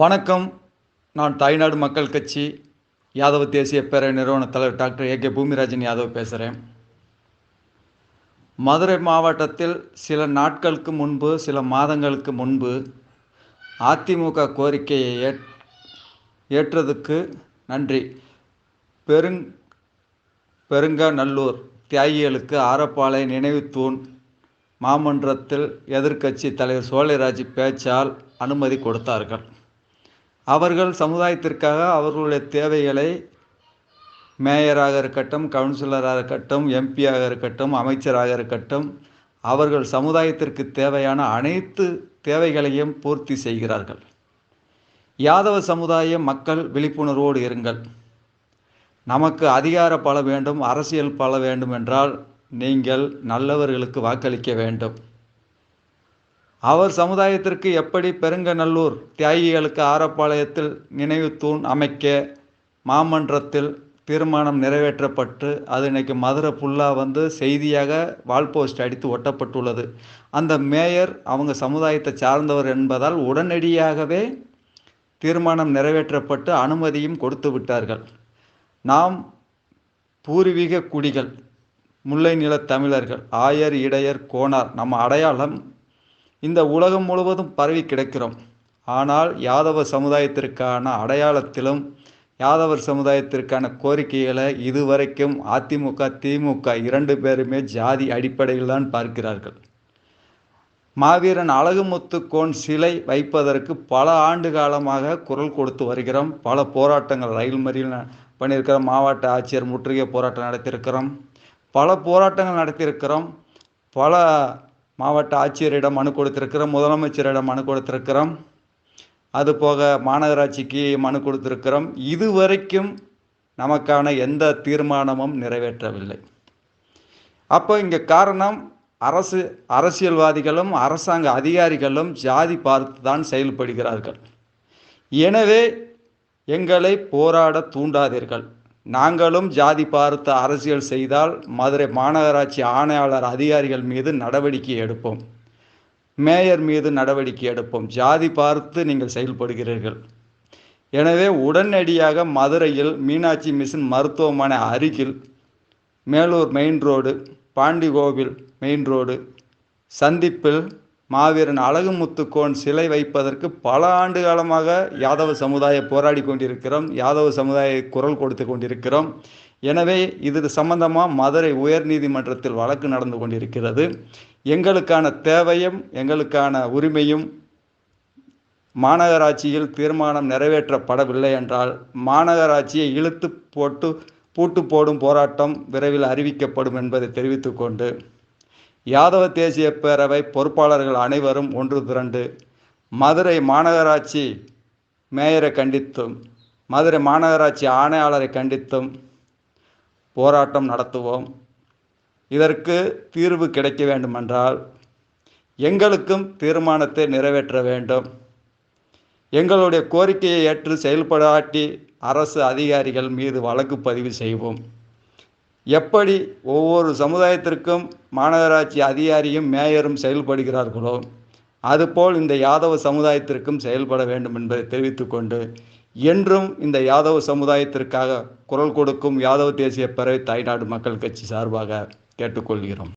வணக்கம். நான் தாய்நாடு மக்கள் கட்சி யாதவ தேசிய பேரவை நிறுவன தலைவர் டாக்டர் ஏ.கே. பூமிராஜன் யாதவ் பேசுகிறேன். மதுரை மாவட்டத்தில் சில நாட்களுக்கு முன்பு, சில மாதங்களுக்கு முன்பு அதிமுக கோரிக்கையை ஏற்றதுக்கு நன்றி. பெருங்கநல்லூர் தியாகிகளுக்கு ஆரப்பாளைய நினைவு தூண் மாமன்றத்தில் எதிர்க்கட்சி தலைவர் சோலைராஜ் பேச்சால் அனுமதி கொடுத்தார்கள். அவர்கள் சமுதாயத்திற்காக அவர்களுடைய தேவைகளை மேயராக இருக்கட்டும், கவுன்சிலராக இருக்கட்டும், எம்பியாக இருக்கட்டும், அமைச்சராக இருக்கட்டும், அவர்கள் சமுதாயத்திற்கு தேவையான அனைத்து தேவைகளையும் பூர்த்தி செய்கிறார்கள். யாதவ சமுதாய மக்கள் விழிப்புணர்வோடு இருங்கள். நமக்கு அதிகார பல வேண்டும், அரசியல் பல வேண்டும் என்றால் நீங்கள் நல்லவர்களுக்கு வாக்களிக்க வேண்டும். அவர் சமுதாயத்திற்கு எப்படி பெருங்கநல்லூர் தியாகிகளுக்கு ஆரப்பாளையத்தில் நினைவு தூண் அமைக்க மாமன்றத்தில் தீர்மானம் நிறைவேற்றப்பட்டு அது இன்னைக்கு மதுரை ஃபுல்லாக செய்தியாக வால் போஸ்ட் அடித்து ஒட்டப்பட்டுள்ளது. அந்த மேயர் அவங்க சமுதாயத்தை சார்ந்தவர் என்பதால் உடனடியாகவே தீர்மானம் நிறைவேற்றப்பட்டு அனுமதியும் கொடுத்து விட்டார்கள். நாம் பூர்வீக குடிகள், முல்லை நில தமிழர்கள், ஆயர், இடையர், கோனார், நம்ம அடையாளம் இந்த உலகம் முழுவதும் பரவி கிடக்கிறோம். ஆனால் யாதவ சமுதாயத்திற்கான அடையாளத்திலும் யாதவர் சமுதாயத்திற்கான கோரிக்கைகளை இதுவரைக்கும் அதிமுக, திமுக 2 பேருமே ஜாதி அடிப்படையில் தான் பார்க்கிறார்கள். மாவீரன் அழகுமுத்து கோன் சிலை வைப்பதற்கு பல ஆண்டு காலமாக குரல் கொடுத்து வருகிறோம். பல போராட்டங்கள் ரயில் மறியல் பண்ணியிருக்கிறோம். மாவட்ட ஆட்சியர் முற்றுகை போராட்டம் நடத்தியிருக்கிறோம். பல போராட்டங்கள் நடத்தியிருக்கிறோம். பல மாவட்ட ஆட்சியரிடம் மனு கொடுத்திருக்கிறோம், முதலமைச்சரிடம் மனு கொடுத்திருக்கிறோம், அதுபோக மாநகராட்சிக்கு மனு கொடுத்திருக்கிறோம். இதுவரைக்கும் நமக்கான எந்த தீர்மானமும் நிறைவேற்றவில்லை. அப்போ இங்கே காரணம் அரசியல்வாதிகளும் அரசாங்க அதிகாரிகளும் ஜாதி பார்த்து தான் செயல்படுகிறார்கள். எனவே எங்களை போராட தூண்டாதீர்கள். நாங்களும் ஜாதி பார்த்து அரசியல் செய்தால் மதுரை மாநகராட்சி ஆணையாளர் அதிகாரிகள் மீது நடவடிக்கை எடுப்போம், மேயர் மீது நடவடிக்கை எடுப்போம். ஜாதி பார்த்து நீங்கள் செயல்படுகிறீர்கள். எனவே உடனடியாக மதுரையில் மீனாட்சி மிஷன் மருத்துவமனை அருகில் Melur main road, Pandikovil main road சந்திப்பில் மாவீரன் அழகுமுத்து கோன் சிலை வைப்பதற்கு பல ஆண்டு காலமாக யாதவ சமுதாய போராடி கொண்டிருக்கிறோம். யாதவ சமுதாய குரல் கொடுத்து கொண்டிருக்கிறோம். எனவே இது சம்பந்தமாக மதுரை உயர் நீதிமன்றத்தில் வழக்கு நடந்து கொண்டிருக்கிறது. எங்களுக்கான தேவையும் எங்களுக்கான உரிமையும் மாநகராட்சியில் தீர்மானம் நிறைவேற்றப்படவில்லை என்றால் மாநகராட்சியை இழுத்து பூட்டு போடும் போராட்டம் விரைவில் அறிவிக்கப்படும் என்பதை தெரிவித்துக்கொண்டு யாதவ தேசிய பேரவை பொறுப்பாளர்கள் அனைவரும் ஒன்று திரண்டு மதுரை மாநகராட்சி மேயரை கண்டித்தும் மதுரை மாநகராட்சி ஆணையாளரை கண்டித்தும் போராட்டம் நடத்துவோம். இதற்கு தீர்வு கிடைக்க வேண்டுமென்றால் எங்களுக்கும் தீர்மானத்தை நிறைவேற்ற வேண்டும். எங்களுடைய கோரிக்கையை ஏற்று செயல்படாட்டி அரசு அதிகாரிகள் மீது வழக்கு பதிவு செய்வோம். எப்படி ஒவ்வொரு சமுதாயத்திற்கும் மாநகராட்சி அதிகாரியும் மேயரும் செயல்படுகிறார்களோ அதுபோல் இந்த யாதவ சமுதாயத்திற்கும் செயல்பட வேண்டும் என்பதை தெரிவித்துக்கொண்டு என்றும் இந்த யாதவ சமுதாயத்திற்காக குரல் கொடுக்கும் யாதவ தேசிய பேரவை தாய்நாடு மக்கள் கட்சி சார்பாக கேட்டுக்கொள்கிறோம்.